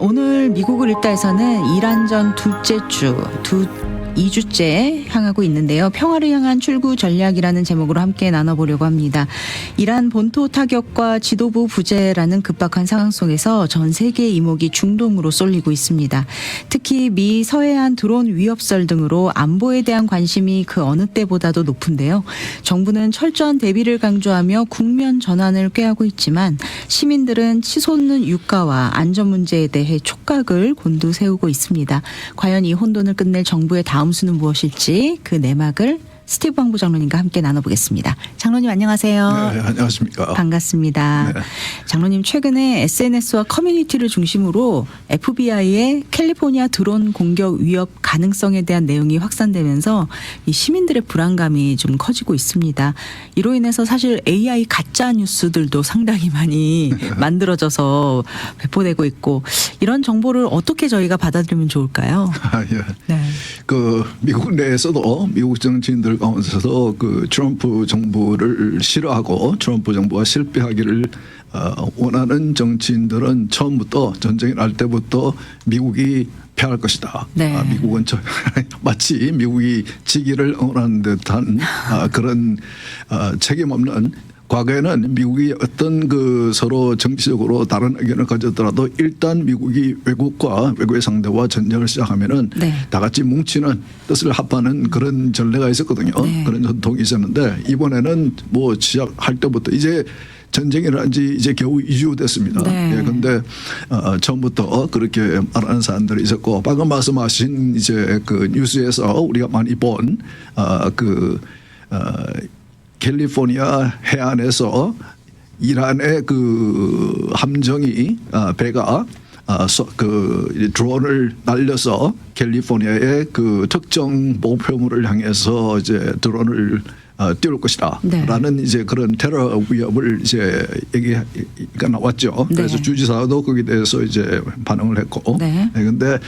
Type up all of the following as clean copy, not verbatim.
오늘 미국을 일다에서는 이란전 둘째 주, 2주째 향하고 있는데요. 평화를 향한 출구 전략이라는 제목으로 함께 나눠보려고 합니다. 이란 본토 타격과 지도부 부재라는 급박한 상황 속에서 전 세계의 이목이 중동으로 쏠리고 있습니다. 특히 미 서해안 드론 위협설 등으로 안보에 대한 관심이 그 어느 때보다도 높은데요. 정부는 철저한 대비를 강조하며 국면 전환을 꾀하고 있지만 시민들은 치솟는 유가와 안전 문제에 대해 촉각을 곤두세우고 있습니다. 과연 이 혼돈을 끝낼 정부의 다음 수는 무엇일지 그 내막을 스티브 방부 장로님과 함께 나눠보겠습니다. 장로님 안녕하세요. 네, 안녕하십니까. 반갑습니다. 네. 장로님 최근에 SNS와 커뮤니티를 중심으로 FBI의 캘리포니아 드론 공격 위협 가능성에 대한 내용이 확산되면서 이 시민들의 불안감이 좀 커지고 있습니다. 이로 인해서 사실 AI 가짜 뉴스들도 상당히 많이 만들어져서 배포되고 있고 이런 정보를 어떻게 저희가 받아들이면 좋을까요? 예. 네. 그 미국 내에서도 미국 정치인들 가운데서도 그 트럼프 정부를 싫어하고 트럼프 정부가 실패하기를 원하는 정치인들은 처음부터 전쟁이 날 때부터 미국이 패할 것이다. 네. 미국은 마치 미국이 지기를 응원하는 듯한 그런 책임 없는. 과거에는 미국이 어떤 그 서로 정치적으로 다른 의견을 가졌더라도 일단 미국이 외국과 외국의 상대와 전쟁을 시작하면은 네. 다 같이 뭉치는 뜻을 합하는 그런 전례가 있었거든요. 네. 그런 전통이 있었는데 이번에는 뭐 시작할 때부터 이제 전쟁이 일어난 지 이제 겨우 2주 됐습니다. 네. 예, 근데 처음부터 그렇게 말하는 사람들이 있었고 방금 말씀하신 이제 그 뉴스에서 우리가 많이 본 캘리포니아 해안에서 이란의 그 함정이 배가 그 드론을 날려서 캘리포니아의 그 특정 목표물을 향해서 이제 드론을 띄울 것이다. 네. 라는 이제 그런 테러 위협을 이제 얘기가 나왔죠. 네. 그래서 주지사도 거기에 대해서 이제 반응을 했고. 네. 근데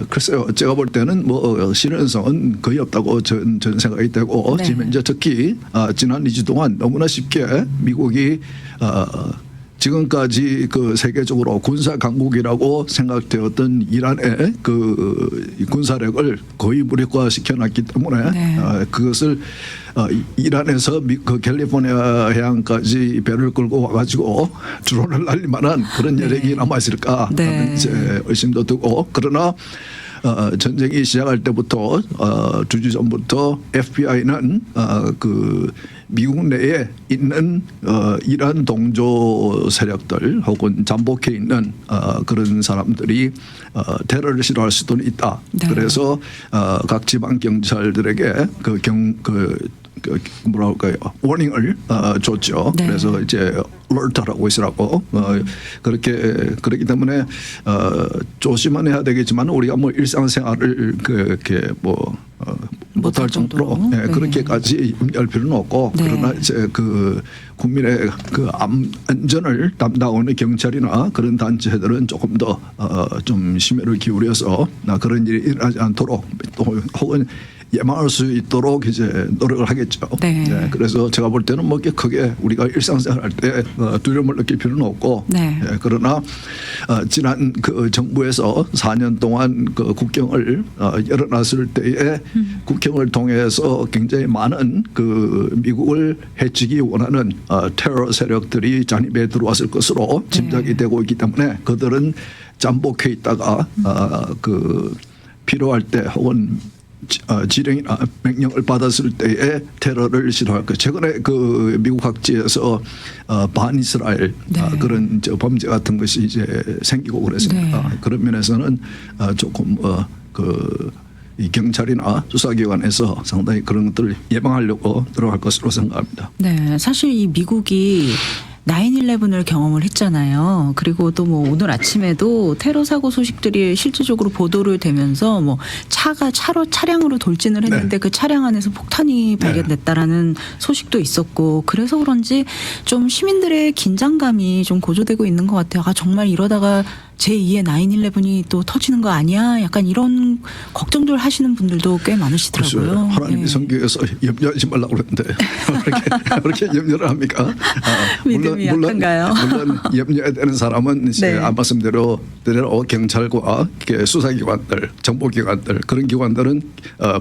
글쎄요. 제가 볼 때는 뭐 실현성은 거의 없다고 전 생각이 되고 네. 지금 이제 특히 지난 2주 동안 너무나 쉽게 미국이 지금까지 그 세계적으로 군사 강국이라고 생각되었던 이란의 그 군사력을 거의 무력화시켜놨기 때문에 네. 그것을 이란에서 그 캘리포니아 해안까지 배를 끌고 와가지고 드론을 날릴 만한 그런 여력이 남아있을까 하는 이제 의심도 들고 그러나 전쟁이 시작할 때부터 2주 전부터 FBI는 그 미국 내에 있는 이란 동조 세력들 혹은 잠복해 있는 그런 사람들이 테러를 싫어할 수도 있다. 네. 그래서 각 지방 경찰들에게 뭐라 할까요? 워닝을 줬죠. 네. 그래서 이제 얼터라고 있으라고 그렇기 때문에 조심은 해야 되겠지만 우리가 뭐 일상생활을 그렇게 뭐 못할 정도로 네. 그렇게까지 염려할 필요는 없고 네. 그러나 이제 그 국민의 그 안전을 담당하는 경찰이나 그런 단체들은 조금 더 좀 심혈을 기울여서 그런 일이 일어나지 않도록 또 혹은 예방할 수 있도록 이제 노력을 하겠죠. 네. 네, 그래서 제가 볼 때는 뭐 크게 우리가 일상생활할 때 두려움을 느낄 필요는 없고, 네. 그러나 지난 그 정부에서 4년 동안 그 국경을 열어놨을 때에 국경을 통해서 굉장히 많은 그 미국을 해치기 원하는 테러 세력들이 잔입에 들어왔을 것으로 짐작이 되고 있기 때문에 그들은 잠복해 있다가 그 필요할 때 혹은 지령이나 명령을 받았을 때에 테러를 시도할 것. 최근에 그 미국 각지에서 반이스라엘 그런 범죄 같은 것이 이제 생기고 그랬습니다. 네. 그런 면에서는 조금 이 경찰이나 수사기관에서 상당히 그런 것들을 예방하려고 들어갈 것으로 생각합니다. 네, 사실 이 미국이 9/11을 경험을 했잖아요. 그리고 또 뭐 오늘 아침에도 테러 사고 소식들이 실질적으로 보도를 되면서 뭐 차량으로 돌진을 했는데 네. 그 차량 안에서 폭탄이 발견됐다라는 소식도 있었고 그래서 그런지 좀 시민들의 긴장감이 좀 고조되고 있는 것 같아요. 정말 이러다가 제2의 9/11이 또 터지는 거 아니야? 약간 이런 걱정들 하시는 분들도 꽤 많으시더라고요. 글쎄요. 하나님이 예. 성경에서 염려하지 말라고 그랬는데 그렇게 염려를 합니까? 믿음이 약한가요? 물론 염려해야 되는 사람은 이제 네. 아까 말씀대로 경찰과 이렇게 수사기관들, 정보기관들 그런 기관들은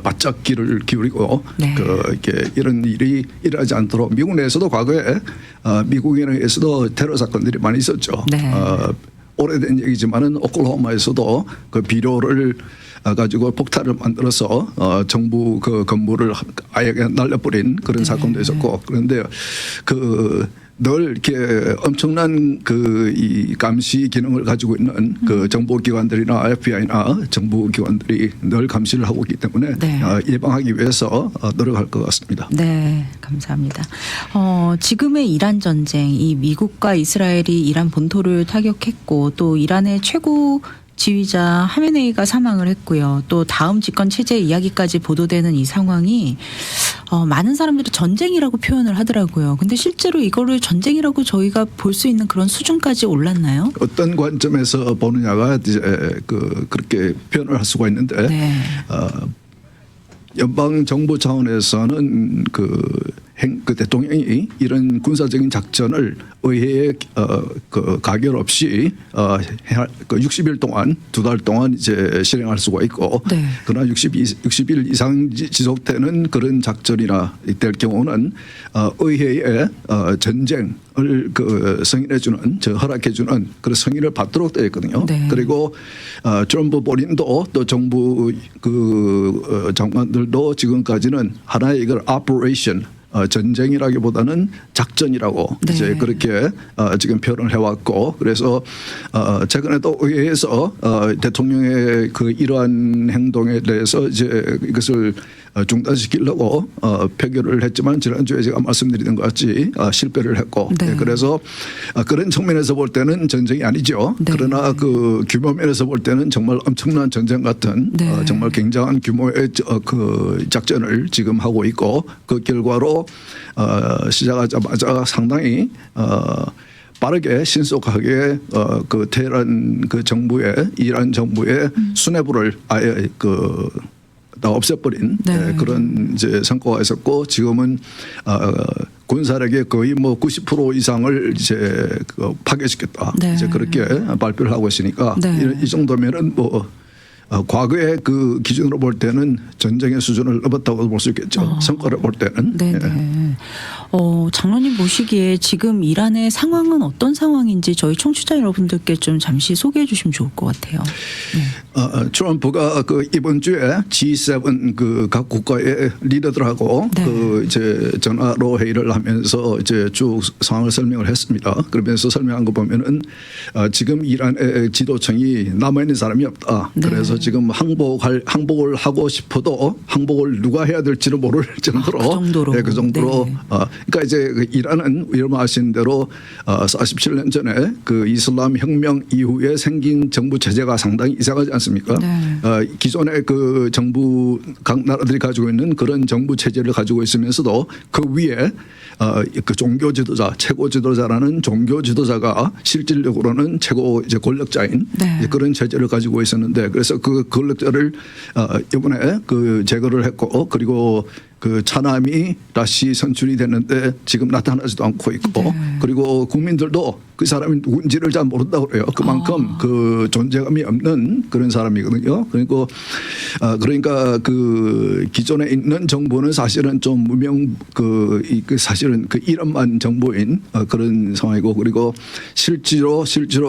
바짝 귀를 기울이고 네. 이렇게 이런 일이 일어나지 않도록 미국 내에서도 과거에 미국인에서도 테러 사건들이 많이 있었죠. 네. 오래된 얘기지만은 오클라호마에서도 그 비료를 가지고 폭탄을 만들어서 정부 그 건물을 아예 그냥 날려버린 그런 네. 사건도 있었고 그런데 늘 이렇게 엄청난 이 감시 기능을 가지고 있는 그 정보기관들이나 FBI나 정부기관들이 늘 감시를 하고 있기 때문에 네. 예방하기 위해서 노력할 것 같습니다. 네, 감사합니다. 지금의 이란 전쟁, 이 미국과 이스라엘이 이란 본토를 타격했고 또 이란의 최고 지휘자 하메네이가 사망을 했고요. 또 다음 집권 체제 이야기까지 보도되는 이 상황이 많은 사람들이 전쟁이라고 표현을 하더라고요. 근데 실제로 이거를 전쟁이라고 저희가 볼 수 있는 그런 수준까지 올랐나요? 어떤 관점에서 보느냐가 이제 그렇게 표현을 할 수가 있는데 네. 연방 정부 차원에서는 그 대통령이 이런 군사적인 작전을 의회에 그 가결 없이 60일 동안 2달 동안 이제 실행할 수가 있고 네. 그러나 60일 이상 지속되는 그런 작전이나 될 경우는 의회에 전쟁을 승인해주는 허락해주는 그런 승인을 받도록 되어 있거든요. 네. 그리고 트럼프 본인도 또 정부 장관들도 지금까지는 하나의 이걸 operation 전쟁이라기보다는 작전이라고 네. 이제 그렇게 지금 표현을 해왔고 그래서 최근에도 의회에서 대통령의 그 이러한 행동에 대해서 이제 이것을 중단시키려고 표결을 했지만 지난주에 제가 말씀드린 것 같이 실패를 했고 네. 그래서 그런 측면에서 볼 때는 전쟁이 아니죠. 네. 그러나 그 규모 면에서 볼 때는 정말 엄청난 전쟁 같은 네. 정말 굉장한 규모의 그 작전을 지금 하고 있고 그 결과로 시작하자마자 상당히 빠르게 신속하게 그 테헤란 그 정부의 이란 정부의 수뇌부를 아예 다 없애버린 네. 그런 이제 성과가 있었고 지금은 군사력의 거의 뭐 90% 이상을 이제 파괴시켰다. 네. 이제 그렇게 발표를 하고 있으니까 네. 이 정도면은 뭐 과거의 그 기준으로 볼 때는 전쟁의 수준을 넘었다고 볼 수 있겠죠. 성과를 볼 때는. 네네. 예. 장로님 보시기에 지금 이란의 상황은 어떤 상황인지 저희 청취자 여러분들께 좀 잠시 소개해 주시면 좋을 것 같아요. 네. 트럼프가 그 이번 주에 G7 그 각 국가의 리더들하고 네. 그 이제 전화로 회의를 하면서 이제 쭉 상황을 설명을 했습니다. 그러면서 설명한 거 보면은 지금 이란의 지도층이 남아 있는 사람이 없다. 네. 그래서 지금 항복을 하고 싶어도 항복을 누가 해야 될지를 모를 정도로 그 정도로. 네, 그 정도로 네. 그러니까 이제 그 이란은 여러분 아시는 대로 47년 전에 그 이슬람 혁명 이후에 생긴 정부 체제가 상당히 이상하지 않습니까? 네. 기존의 그 정부 각 나라들이 가지고 있는 그런 정부 체제를 가지고 있으면서도 그 위에 그 종교 지도자, 최고 지도자라는 종교 지도자가 실질적으로는 최고 이제 권력자인 네. 이제 그런 체제를 가지고 있었는데 그래서 그 권력자를 이번에 그 제거를 했고 그리고 그 차남이 다시 선출이 됐는데 지금 나타나지도 않고 있고 네. 그리고 국민들도 그 사람이 누군지를 잘 모른다고 그래요. 그만큼 그 존재감이 없는 그런 사람이거든요. 그러니까 그 기존에 있는 정부는 사실은 좀 무명 그 사실은 그 이란만 정부인 그런 상황이고 그리고 실제로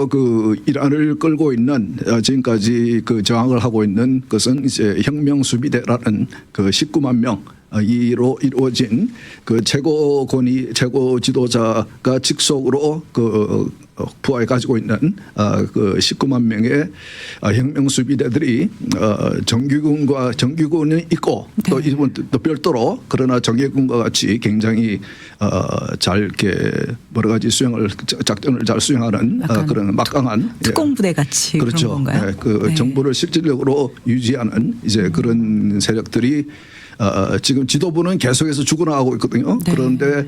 그 이란을 끌고 있는 지금까지 그 저항을 하고 있는 것은 이제 혁명수비대라는 그 19만 명 이로 이루어진 그 최고 지도자가 직속으로 그 부하에 가지고 있는 그 19만 명의 혁명 수비대들이 정규군이 있고 또 이번 또 별도로 그러나 정예군과 같이 굉장히 잘 이렇게 여러 가지 작전을 잘 수행하는 그런 막강한 특공부대 같이 그렇죠. 그런 건가요? 그 네. 정부를 실질적으로 유지하는 이제 그런 세력들이 지금 지도부는 계속해서 죽어나가고 있거든요. 네. 그런데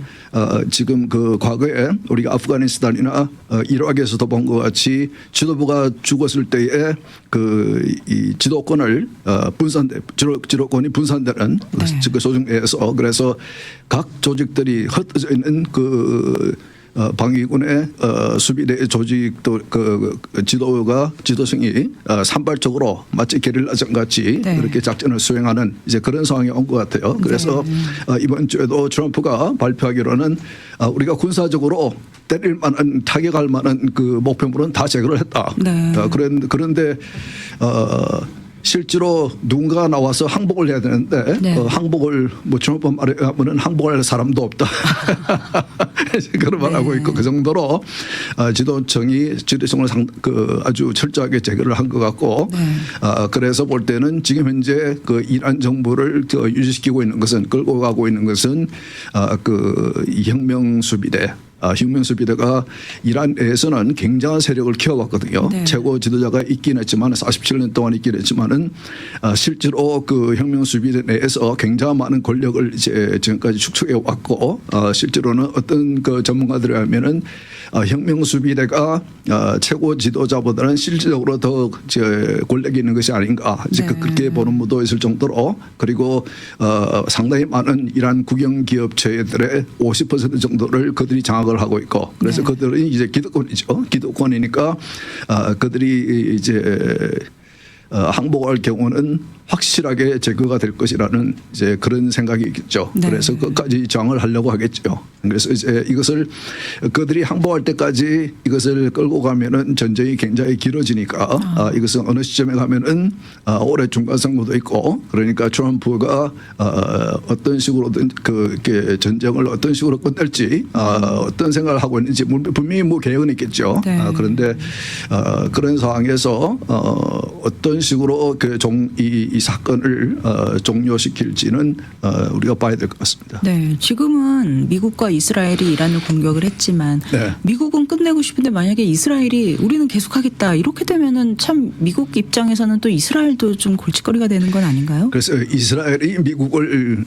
지금 그 과거에 우리가 아프가니스탄이나 이라크에서도 본 것 같이 지도부가 죽었을 때에 이 지도권을 지도권이 분산되는 네. 그 조직 내에서 그래서 각 조직들이 흩어져 있는 방위군의 수비대 조직도 지도성이 산발적으로 마치 게릴라전 같이 네. 그렇게 작전을 수행하는 이제 그런 상황이 온 것 같아요. 그래서 이번 주에도 트럼프가 발표하기로는 우리가 군사적으로 때릴 만한 타격할 만한 그 목표물은 다 제거를 했다. 네. 그런데 실제로 누군가 나와서 항복을 해야 되는데 네. 항복을 트럼프 말에 하면은 항복할 사람도 없다. 그런 말하고 있고 그 정도로 지도성을 아주 철저하게 제거를 한 것 같고 그래서 볼 때는 지금 현재 그 이란 정부를 유지시키고 있는 것은 끌고 가고 있는 것은 이 혁명수비대. 혁명수비대가 이란 내에서는 굉장한 세력을 키워왔거든요. 네. 최고 지도자가 있긴 했지만 47년 동안 있긴 했지만은 실제로 그 혁명수비대 내에서 굉장한 많은 권력을 이제 지금까지 축적해 왔고 실제로는 어떤 그 전문가들에 하면은 혁명수비대가 최고 지도자보다는 실질적으로 더 권력이 있는 것이 아닌가 이제 네. 그렇게 보는 무도 있을 정도로 그리고 상당히 많은 이란 국영기업체들의 50% 정도를 그들이 장악을 하고 있고 그래서 네. 그들이 이제 기득권이죠. 기득권이니까 그들이 이제 항복할 경우는 확실하게 제거가 될 것이라는 이제 그런 생각이 있겠죠. 네. 그래서 끝까지 저항을 하려고 하겠죠. 그래서 이제 이것을 그들이 항복할 때까지 이것을 끌고 가면은 전쟁이 굉장히 길어지니까 이것은 어느 시점에 가면은 올해 중간 선거도 있고 그러니까 트럼프가 어떤 식으로든 그게 전쟁을 어떤 식으로 끝낼지 어떤 생각을 하고 있는지 분명히 뭐 계획은 있겠죠. 네. 그런데 그런 상황에서 어떤 식으로 이 사건을 종료시킬지는 우리가 봐야 될 것 같습니다. 네, 지금은 미국과 이스라엘이 이란을 공격을 했지만 네. 미국은 끝내고 싶은데 만약에 이스라엘이 우리는 계속하겠다 이렇게 되면은 참 미국 입장에서는 또 이스라엘도 좀 골칫거리가 되는 건 아닌가요? 그래서 이스라엘이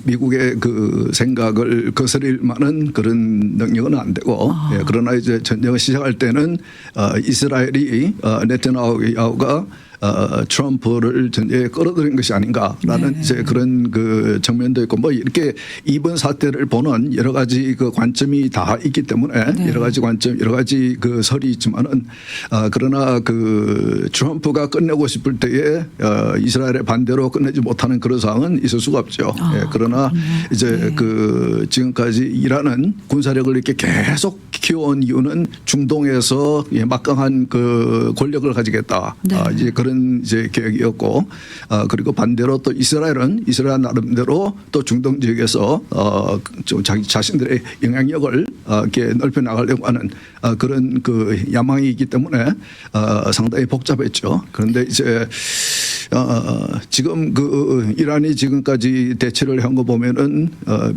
미국의 그 생각을 거스릴 만한 그런 능력은 안 되고 그러나 이제 전쟁을 시작할 때는 이스라엘이 네타냐후가 트럼프를 전쟁에 끌어들인 것이 아닌가라는 네. 이제 그런 그 정면도 있고 뭐 이렇게 이번 사태를 보는 여러 가지 그 관점이 다 있기 때문에 네. 여러 가지 관점 여러 가지 그 설이 있지만은 그러나 그 트럼프가 끝내고 싶을 때에 이스라엘의 반대로 끝내지 못하는 그런 상황은 있을 수가 없죠. 그러나 이제 그 지금까지 이란은 군사력을 이렇게 계속 키워온 이유는 중동에서 막강한 그 권력을 가지겠다. 네. 이제 그런 이제 계획이었고 그리고 반대로 또 이스라엘 나름대로 또 중동 지역에서 좀 자신들의 영향력을 이렇게 넓혀 나가려고 하는 그런 그 야망이 있기 때문에 상당히 복잡했죠. 그런데 이제 지금 그 이란이 지금까지 대처를 한 거 보면은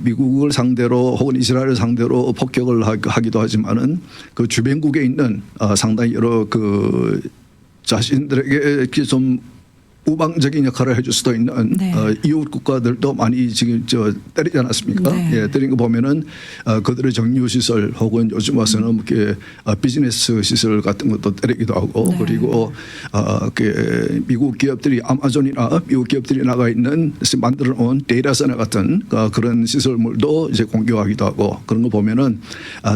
미국을 상대로 혹은 이스라엘을 상대로 폭격을 하기도 하지만은 그 주변국에 있는 상당히 여러 그 자신들에게 이렇게 좀 우방적인 역할을 해줄 수도 있는 네. 이웃 국가들도 많이 지금 때리지 않았습니까? 네. 예, 때린 거 보면은 그들의 정유 시설 혹은 요즘 와서는 이렇게 비즈니스 시설 같은 것도 때리기도 하고 네. 그리고 미국 기업들이 아마존이나 미국 기업들이 나가 있는 만들어 놓은 데이터 센터 같은 그런 시설물도 이제 공격하기도 하고 그런 거 보면은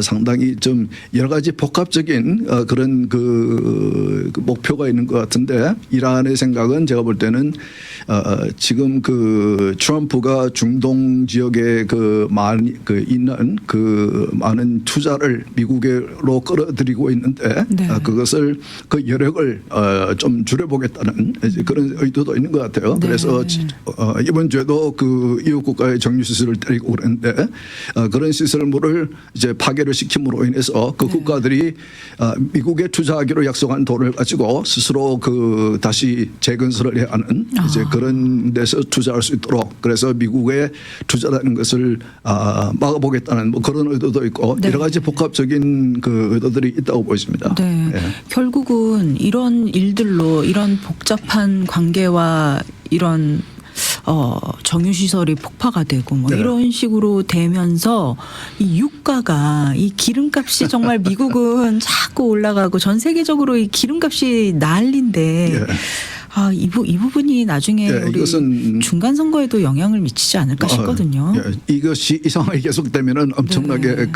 상당히 좀 여러 가지 복합적인 그런 그 목표가 있는 것 같은데 이란의 생각은 제가 볼 때는 지금 그 트럼프가 중동 지역에 있는 그 많은 투자를 미국으로 끌어들이고 있는데 네. 그것을 그 여력을 좀 줄여보겠다는 이제 그런 의도도 있는 것 같아요. 네. 그래서 이번 주에도 그 이웃 국가의 정유 시설을 때리고 그랬는데 그런 시설물을 이제 파괴를 시킴으로 인해서 그 국가들이 미국에 투자하기로 약속한 돈을 가지고 스스로 그 다시 재건설을 해야 하는 이제 그런 데서 투자할 수 있도록 그래서 미국에 투자하는 것을 막아보겠다는 뭐 그런 의도도 있고 네. 여러 가지 복합적인 그 의도들이 있다고 보여집니다. 네. 예. 결국은 이런 일들로 이런 복잡한 관계와 이런 정유 시설이 폭파가 되고 뭐 네. 이런 식으로 되면서 이 유가가 이 기름값이 정말 미국은 자꾸 올라가고 전 세계적으로 이 기름값이 난리인데 예. 이 부분이 나중에 예, 우리 이것은 중간 선거에도 영향을 미치지 않을까 싶거든요. 예, 이것이 이 상황이 계속되면은 엄청나게 네.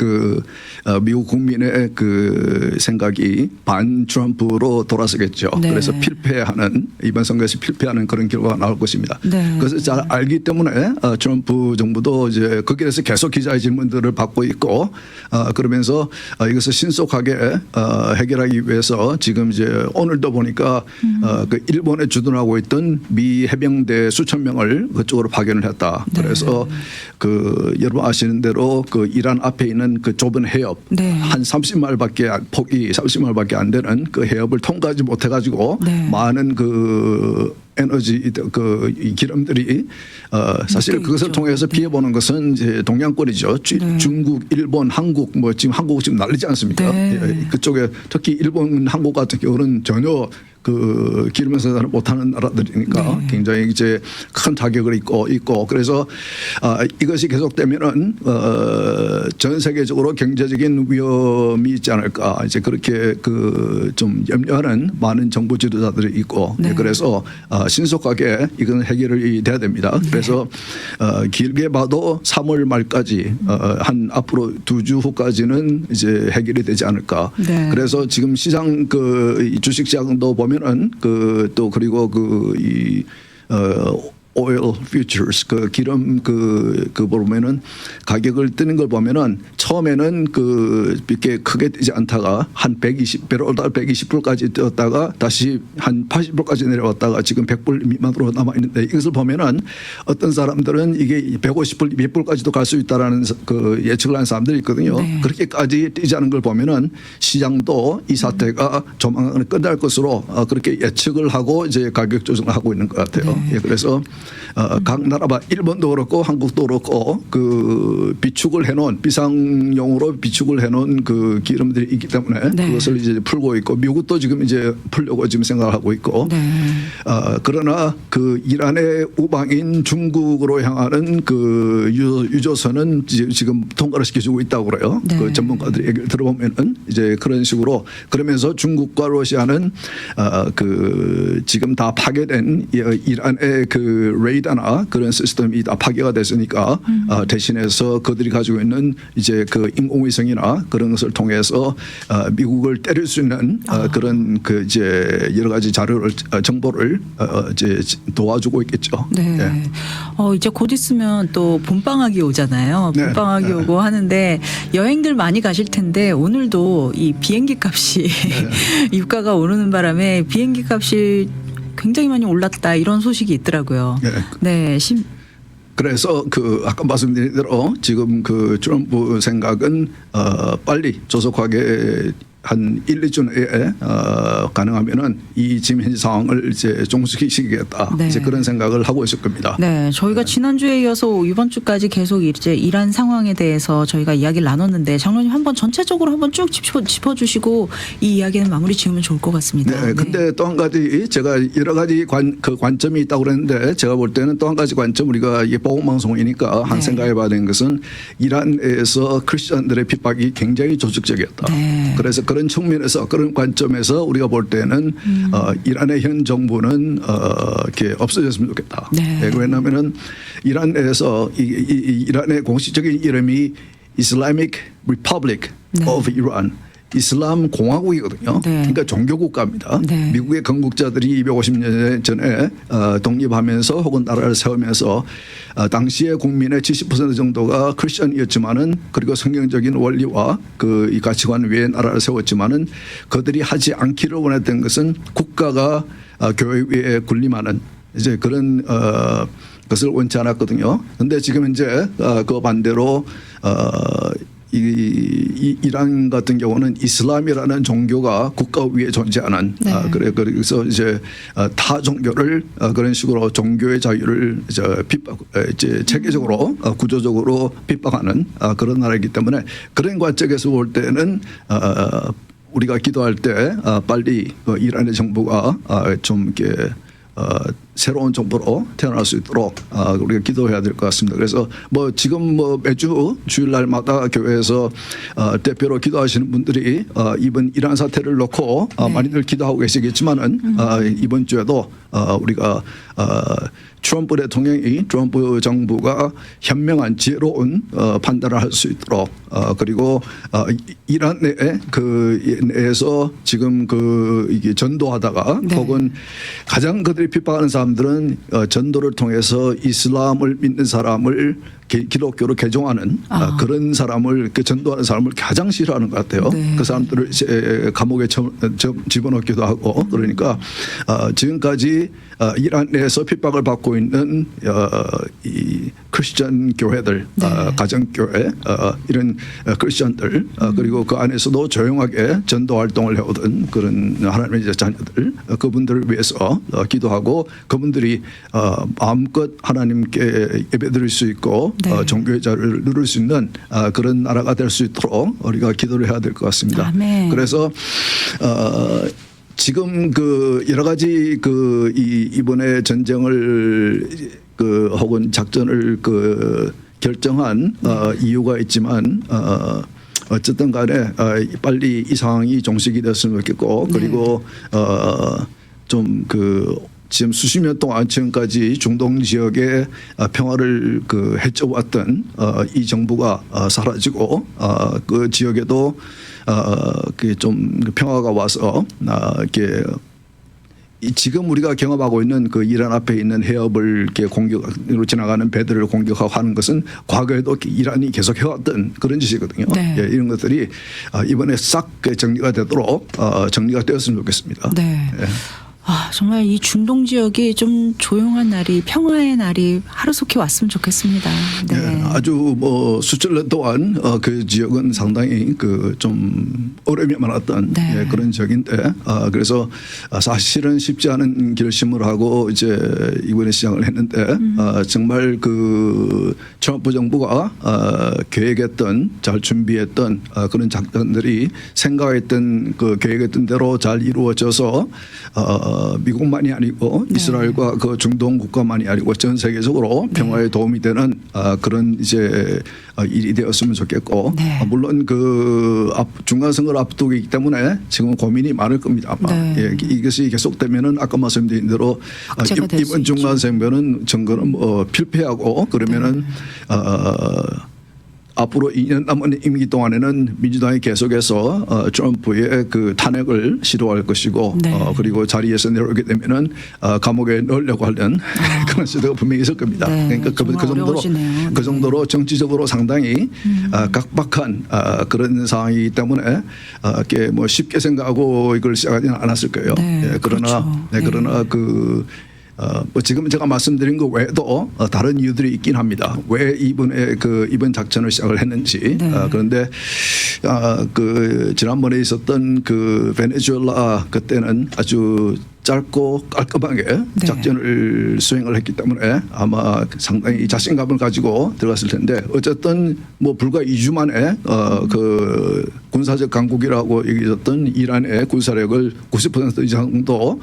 미국 국민의 그 생각이 반 트럼프로 돌아서겠죠. 네. 그래서 이번 선거에서 필패하는 그런 결과가 나올 것입니다. 네. 그래서 잘 알기 때문에 트럼프 정부도 이제 거기에서 계속 기자의 질문들을 받고 있고 그러면서 이것을 신속하게 해결하기 위해서 지금 이제 오늘도 보니까 그 일본에 주둔하고 있던 미 해병대 수천 명을 그쪽으로 파견을 했다. 네. 그래서 그 여러분 아시는 대로 그 이란 앞에 있는 그 좁은 해협 네. 한 30마일밖에 폭이 30마일밖에 안 되는 그 해협을 통과하지 못해 가지고 네. 많은 그 에너지 이 기름들이 사실 묶여 그것을 있죠. 통해서 네. 피해 보는 것은 이제 동양권이죠. 네. 중국, 일본, 한국 뭐 지금 한국 지금 난리지 않습니까? 네. 예, 그쪽에 특히 일본, 한국 같은 경우는 전혀 그 기름 생산을 못하는 나라들이니까 네. 굉장히 이제 큰 타격을 있고 그래서 이것이 계속되면은 전 세계적으로 경제적인 위험이 있지 않을까 이제 그렇게 그 좀 염려하는 많은 정부 지도자들이 있고 네. 그래서 신속하게 이건 해결이 돼야 됩니다. 그래서 길게 봐도 3월 말까지 한 앞으로 2주 후까지는 이제 해결이 되지 않을까. 네. 그래서 지금 시장 이 주식 시장도 보면은 그리고 오일 퓨처스 그 기름 그 보면은 가격을 뜨는 걸 보면은 처음에는 이렇게 크게 뜨지 않다가 한 120배럴당 120불까지 뛰었다가 다시 한 80불까지 내려왔다가 지금 100불 미만으로 남아 있는데 이것을 보면은 어떤 사람들은 이게 150불, 200불까지도 갈 수 있다라는 그 예측을 하는 사람들이 있거든요. 네. 그렇게까지 뛰지 않은 걸 보면은 시장도 이 사태가 조만간 끝날 것으로 그렇게 예측을 하고 이제 가격 조정을 하고 있는 것 같아요. 네. 예, 그래서 각 나라가 일본도 그렇고 한국도 그렇고 그 비축을 해놓은 비상용으로 비축을 해놓은 그 기름들이 있기 때문에 네. 그것을 이제 풀고 있고 미국도 지금 이제 풀려고 지금 생각을 하고 있고 네. 그러나 그 이란의 우방인 중국으로 향하는 그 유조선은 지금 통과를 시켜주고 있다고 그래요. 네. 그 전문가들의 얘기를 들어보면은 이제 그런 식으로 그러면서 중국과 러시아는 그 지금 다 파괴된 이란의 그 레이더나 그런 시스템이 다 파괴가 됐으니까 대신해서 그들이 가지고 있는 이제 그 인공위성이나 그런 것을 통해서 미국을 때릴 수 있는 그런 그 이제 여러 가지 자료를 정보를 이제 도와주고 있겠죠. 네. 예. 이제 곧 있으면 또 봄방학이 오잖아요. 네. 봄방학이 네. 오고 하는데 여행들 많이 가실 텐데 오늘도 이 비행기 값이 유가가 오르는 바람에 비행기 값이 굉장히 많이 올랐다 이런 소식이 있더라고요. 네. 네. 그래서 그 아까 말씀드린 대로 지금 그 트럼프 생각은 빨리 조속하게 한 1, 2주 내에 가능하면은 이 지금 현재 상황을 이제 종식시키겠다. 네. 이제 그런 생각을 하고 있을 겁니다. 네, 저희가 지난주에 이어서 이번 주까지 계속 이제 이란 상황에 대해서 저희가 이야기를 나눴는데 장로님 한번 전체적으로 한번 쭉 짚어주시고 이 이야기는 마무리 지으면 좋을 것 같습니다. 네. 근데 또 한 가지 제가 여러 가지 그 관점이 있다고 그랬는데 제가 볼 때는 또 한 가지 관점 우리가 이게 보건방송이니까 한 네. 생각해 봐야 되는 것은 이란에서 크리스천들의 핍박이 굉장히 조직적이었다. 네. 그래서 그런 측면에서 그런 관점에서 우리가 볼 때는 이란의 현 정부는 이렇게 없어졌으면 좋겠다. 네. 왜냐하면은 이란에서 이란의 공식적인 이름이 Islamic Republic 네. of Iran. 이슬람 공화국이거든요. 네. 그러니까 종교 국가입니다. 네. 미국의 건국자들이 250년 전에 독립하면서 혹은 나라를 세우면서 당시의 국민의 70% 정도가 크리스천이었지만은 그리고 성경적인 원리와 그 이 가치관 위에 나라를 세웠지만은 그들이 하지 않기를 원했던 것은 국가가 교회 위에 군림하는 이제 그런 것을 원치 않았거든요. 그런데 지금 이제 그 반대로 이란 같은 경우는 이슬람이라는 종교가 국가 위에 존재하는 네. 그래서 이제 타 종교를 그런 식으로 종교의 자유를 이제 체계적으로 구조적으로 핍박하는 그런 나라이기 때문에 그런 관점에서 볼 때는 우리가 기도할 때 빨리 이란의 정부가 좀 이렇게 새로운 정부로 태어날 수 있도록 우리가 기도해야 될 것 같습니다. 그래서 뭐 지금 뭐 매주 주일날마다 교회에서 대표로 기도하시는 분들이 이번 이란 사태를 놓고 많이들 기도하고 계시겠지만은 이번 주에도 우리가 트럼프 대통령이 트럼프 정부가 현명한 지혜로운 판단을 할 수 있도록 그리고 이란 내에서 지금 이게 전도하다가 네. 혹은 가장 그들이 핍박하는 사람들은 전도를 통해서 이슬람을 믿는 사람을 기독교로 개종하는 그런 사람을 전도하는 사람을 가장 싫어하는 것 같아요. 네. 그 사람들을 이제 감옥에 집어넣기도 하고 그러니까 지금까지 이란 내에서 핍박을 받고 있는 이 크리스천 교회들, 네. 가정교회 이런 크리스천들 그리고 그 안에서도 조용하게 전도 활동을 해오던 그런 하나님의 자녀들 그분들을 위해서 기도하고 그분들이 마음껏 하나님께 예배드릴 수 있고 네. 종교의 자를 누릴 수 있는 그런 나라가 될 수 있도록 우리가 기도를 해야 될 것 같습니다. 아멘. 그래서 지금 여러 가지 이번에 전쟁을 혹은 작전을 결정한 이유가 있지만 어쨌든 간에 빨리 이 상황이 종식이 됐으면 좋겠고 그리고 좀 지금 수십 년 동안 지금까지 중동 지역의 평화를 해쳐왔던 이 정부가 사라지고 그 지역에도 좀 평화가 와서 이렇게 지금 우리가 경험하고 있는 이란 앞에 있는 해협을 이렇게 공격으로 지나가는 배들을 공격하고 하는 것은 과거에도 이란이 계속 해왔던 그런 짓이거든요. 네. 예, 이런 것들이 이번에 싹 정리가 되도록 정리가 되었으면 좋겠습니다. 네. 예. 정말 이 중동 지역이 좀 조용한 날이 평화의 날이 하루속히 왔으면 좋겠습니다. 네. 네, 아주 수천 년 동안 그 지역은 상당히 좀 어려움이 많았던 네. 그런 지역인데 그래서 사실은 쉽지 않은 결심을 하고 이제 이번에 시작을 했는데 정말 트럼프 정부가 계획했던 잘 준비했던 그런 작전들이 생각했던 계획했던 대로 잘 이루어져서 미국만이 아니고 네. 이스라엘과 중동 국가만이 아니고 전 세계적으로 평화에 도움이 되는 그런 이제 일이 되었으면 좋겠고 네. 물론 중간 선거를 앞두기 때문에 지금 고민이 많을 겁니다. 아마 네. 이것이 계속되면은 아까 말씀드린 대로 악재가 될 수 이번 중간 선거는 그러면은 네. 앞으로 2년 남은 임기 동안에는 민주당이 계속해서 트럼프의 탄핵을 시도할 것이고 네. 그리고 자리에서 내려오게 되면은 감옥에 넣으려고 하는 그런 시도가 분명히 있을 겁니다. 네, 그러니까 어려워지네요. 그 정도로 정치적으로 상당히 각박한 그런 상황이기 때문에 이렇게 쉽게 생각하고 이걸 시작하지는 않았을 거예요. 네, 예, 그러나 그렇죠. 지금 제가 말씀드린 것 외에도 다른 이유들이 있긴 합니다. 왜 이번 작전을 시작을 했는지. 네. 그런데 지난번에 있었던 베네수엘라 그때는 아주 짧고 깔끔하게 네. 작전을 수행을 했기 때문에 아마 상당히 자신감을 가지고 들어갔을 텐데 어쨌든 불과 2주 만에 군사적 강국이라고 얘기했던 이란의 군사력을 90% 이상도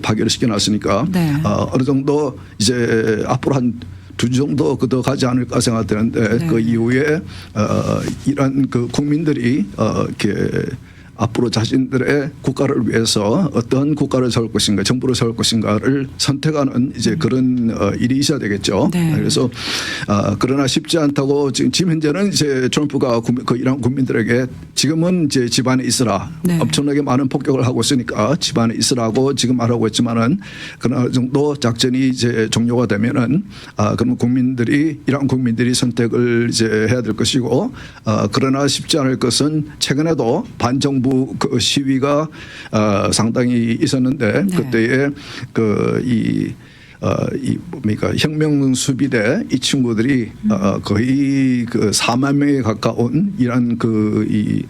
파괴를 시켜놨으니까 네. 어느 정도 이제 앞으로 한 2주 정도 더 가지 않을까 생각되는데 네. 그 이후에 이란 국민들이 이렇게 앞으로 자신들의 국가를 위해서 어떤 국가를 세울 것인가, 정부를 세울 것인가를 선택하는 이제 그런 일이 있어야 되겠죠. 네. 그래서 그러나 쉽지 않다고 지금 현재는 이제 트럼프가 이란 국민들에게 지금은 이제 집안에 있으라 네. 엄청나게 많은 폭격을 하고 있으니까 집안에 있으라고 지금 말하고 있지만은 그런 정도 작전이 이제 종료가 되면은 그럼 이란 국민들이 선택을 이제 해야 될 것이고 그러나 쉽지 않을 것은 최근에도 반정부 시위가 상당히 있었는데 네. 그때에 혁명 수비대 이 친구들이 거의 4만 명에 가까운 이란 이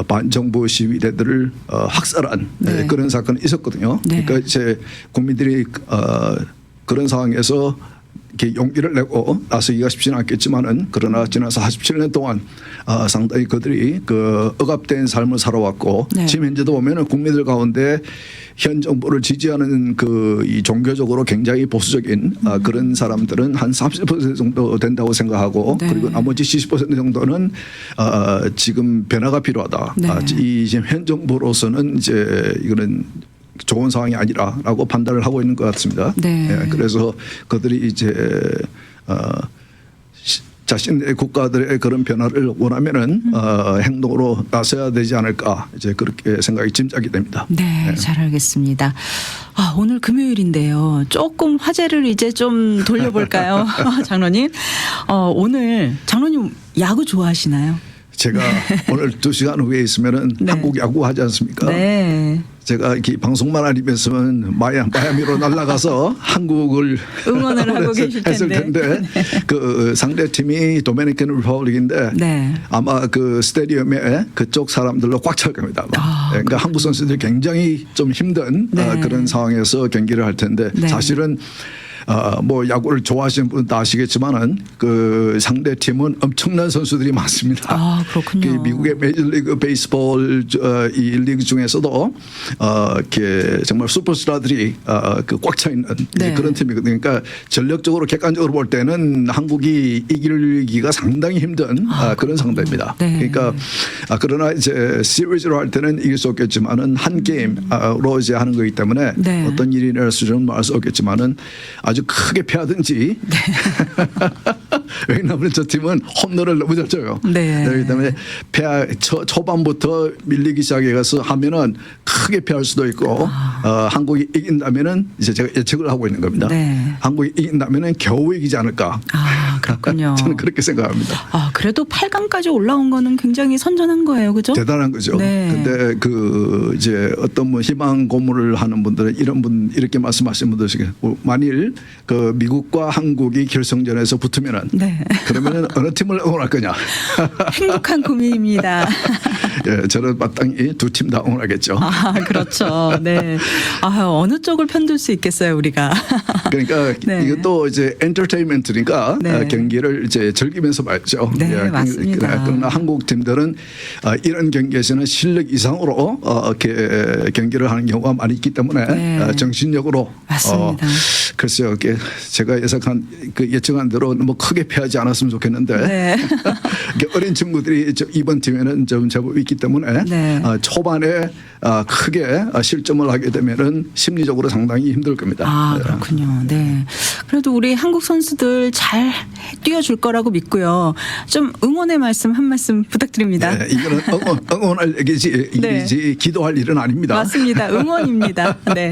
반정부 시위대들을 학살한 네. 그런 사건이 있었거든요. 네. 그러니까 이제 국민들이 그런 상황에서 이렇게 용기를 내고 나서기가 쉽지는 않겠지만은 그러나 지난 47년 동안 상당히 그들이 그 억압된 삶을 살아왔고 네. 지금 현재도 보면은 국민들 가운데 현 정부를 지지하는 그 이 종교적으로 굉장히 보수적인 그런 사람들은 한 30% 정도 된다고 생각하고 네. 그리고 나머지 70% 정도는 지금 변화가 필요하다. 네. 이 지금 현 정부로서는 이제 이거는 좋은 상황이 아니라라고 판단을 하고 있는 것 같습니다. 네. 예, 그래서 그들이 이제 자신의 국가들의 그런 변화를 원하면은 행동으로 나서야 되지 않을까 이제 그렇게 생각이 짐작이 됩니다. 네, 잘 알겠습니다. 오늘 금요일인데요. 조금 화제를 이제 좀 돌려볼까요? 장로님. 오늘 장로님 야구 좋아하시나요? 제가 오늘 2시간 후에 있으면은 네. 한국 야구 하지 않습니까? 네. 제가 이렇게 방송만 아니면서는 마이애미로 날아가서 한국을 응원을 하고 계실 했을 텐데. 그 상대 팀이 도미니칸 리퍼블릭인데 네. 아마 그 스테디움에 그쪽 사람들로 꽉 찰 겁니다. 그러니까 한국 선수들이 굉장히 좀 힘든 네. 그런 상황에서 경기를 할 텐데 네. 사실은 뭐 야구를 좋아하시는 분은 다 아시겠지만은 그 상대 팀은 엄청난 선수들이 많습니다. 그렇군요. 그 미국의 메이저리그 베이스볼 이 리그 중에서도 이렇게 정말 슈퍼스타들이 그 꽉 차 있는 네. 그런 팀이거든요. 그러니까 전력적으로 객관적으로 볼 때는 한국이 이기기가 상당히 힘든 그런 상대입니다. 네. 그러니까 그러나 이제 시리즈로 할 때는 이길 수 없겠지만은 한 게임으로 이제 하는 거기 때문에 네. 어떤 일이 일어날지는 말할 수 없겠지만은 아주 크게 패하든지 왜냐하면 저 팀은 홈런을 너무 잘 쳐요. 네. 그렇기 때문에 초반부터 밀리기 시작해서 하면은 크게 패할 수도 있고 한국이 이긴다면은 이제 제가 예측을 하고 있는 겁니다. 네. 한국이 이긴다면은 겨우 이기지 않을까. 그렇군요. 저는 그렇게 생각합니다. 그래도 8강까지 올라온 거는 굉장히 선전한 거예요, 그죠? 대단한 거죠. 네. 근데 그 이제 어떤 뭐 희망 고문을 하는 분들은 이렇게 말씀하시는 분들 중에 만일 그 미국과 한국이 결승전에서 붙으면은 네. 그러면은 어느 팀을 응원할 거냐? 행복한 고민입니다. 예, 저는 마땅히 두 팀 다 응원하겠죠. 그렇죠. 네. 어느 쪽을 편들 수 있겠어요, 우리가. 그러니까 네. 이것도 이제 엔터테인먼트니까 네. 경기를 이제 즐기면서 봐야죠. 네, 맞습니다. 그러나 한국 팀들은 이런 경기에서는 실력 이상으로 이렇게 경기를 하는 경우가 많이 있기 때문에 네. 정신력으로 맞습니다. 글쎄요, 제가 예측한 대로 너무 크게 패하지 않았으면 좋겠는데 네. 어린 친구들이 이번 팀에는 좀 제법 있기 때문에 네. 초반에 크게 실점을 하게 되면은 심리적으로 상당히 힘들 겁니다. 그렇군요. 네. 그래도 우리 한국 선수들 잘 뛰어줄 거라고 믿고요. 좀 응원의 말씀 한 말씀 부탁드립니다. 네, 이거는 응원할 얘기지 네. 기도할 일은 아닙니다. 맞습니다. 응원입니다. 네.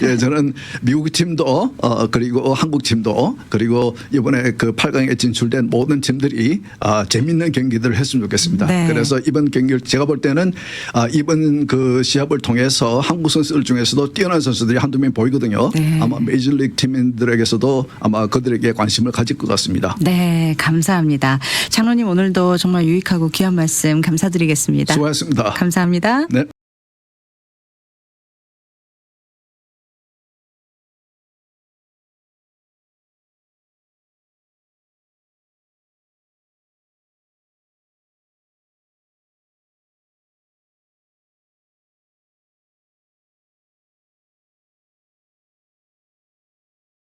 예, 저는 미국 팀도 그리고 한국 팀도 그리고 이번에 그 8강에 진출된 모든 팀들이 재밌는 경기들을 했으면 좋겠습니다. 네. 그래서 이번 경기를 제가 볼 때는 이번 그 시합을 통해서 한국 선수들 중에서도 뛰어난 선수들이 한두 명 보이거든요. 네. 아마 메이저리그 팀들에게서도 아마 그들에게 관심을 가질 것 같습니다. 네, 감사합니다. 장로님 오늘도 정말 유익하고 귀한 말씀 감사드리겠습니다. 수고하셨습니다. 감사합니다. 네.